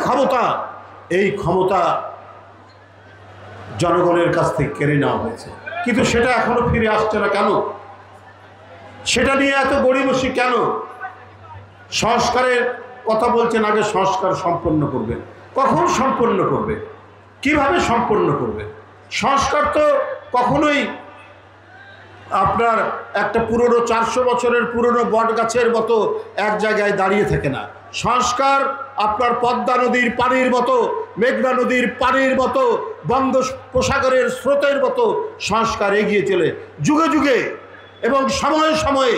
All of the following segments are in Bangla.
ক্ষমতা, এই ক্ষমতা জনগণের কাছ থেকে কেড়ে নেওয়া হয়েছে, কিন্তু সেটা এখনো ফিরে আসছে না কেন? সেটা নিয়ে এত গড়িমসি কেন? সংস্কারের কথা বলছেন, আগে সংস্কার সম্পন্ন করবে। কখন সম্পন্ন করবে? কিভাবে সম্পন্ন করবে? সংস্কার তো কখনোই আপনার একটা পুরনো 400 বছরের পুরনো বট গাছের মতো এক জায়গায় দাঁড়িয়ে থাকে না। সংস্কার আপনার পদ্মা নদীর পানির মতো, মেঘনা নদীর পানির মতো, বঙ্গোপসাগরের স্রোতের মতো সংস্কার এগিয়ে চলে যুগে যুগে এবং সময়ে সময়ে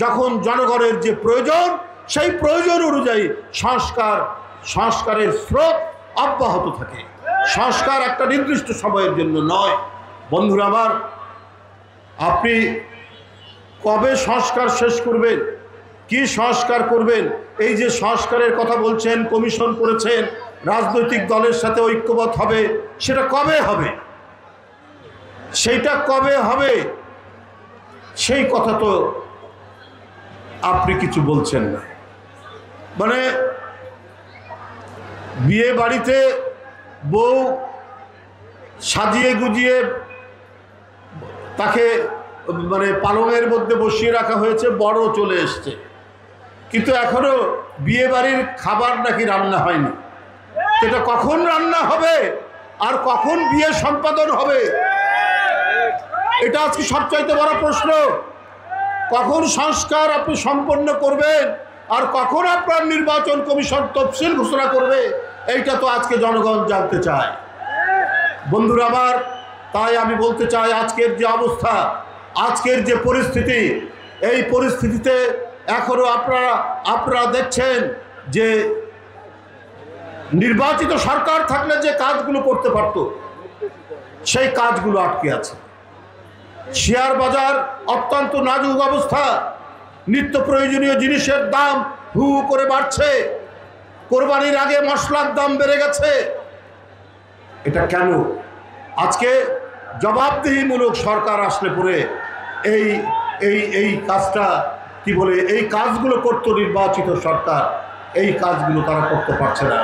যখন জনগণের যে প্রয়োজন, সেই প্রয়োজন অনুযায়ী সংস্কারের স্রোত অব্যাহত থাকে। সংস্কার একটা নির্দিষ্ট সময়ের জন্য নয়। বন্ধুরা আমার, আপনি কবে সংস্কার শেষ করবেন? কি সংস্কার করবেন? এই যে সংস্কারের কথা বলছেন, কমিশন করেছেন, রাজনৈতিক দলের সাথে ঐক্যবদ্ধ হবে, সেটা কবে হবে? সেইটা কবে হবে সেই কথা তো আপনি কিছু বলছেন না। মানে বিয়ে বাড়িতে বউ সাজিয়ে গুজিয়ে তাকে মানে পালঙের মধ্যে বসিয়ে রাখা হয়েছে, বড় চলে এসছে, কিন্তু এখনো বিয়ে বাড়ির খাবার নাকি রান্না হয়নি। এটা কখন রান্না হবে আর কখন বিয়ে সম্পাদন হবে? এটা আজকে সবচাইতে বড় প্রশ্ন। কখন সংস্কার আপনি সম্পন্ন করবেন আর কখন আপনার নির্বাচন কমিশন তফসিল ঘোষণা করবে, এইটা তো আজকে জনগণ জানতে চায়। বন্ধুরা আমার, তাই আমি বলতে চাই, আজকের যে অবস্থা, আজকের যে পরিস্থিতি, এই পরিস্থিতিতে এখনো আপনারা দেখছেন যে নির্বাচিত সরকার থাকলে যে কাজগুলো করতে পারত, সেই কাজগুলো আটকে আছে। শেয়ার বাজার অত্যন্ত নাজুক অবস্থা, নিত্য প্রয়োজনীয় জিনিসের দাম হু হু করে বাড়ছে, কোরবানির আগে মশলার দাম বেড়ে গেছে। এটা কেন? আজকে জবাবদিহিমূলক সরকার আসলে পরে এই এই এই কাজটা কি বলে, এই কাজগুলো করতো নির্বাচিত সরকার, এই কাজগুলো তারা করতে পারছে না।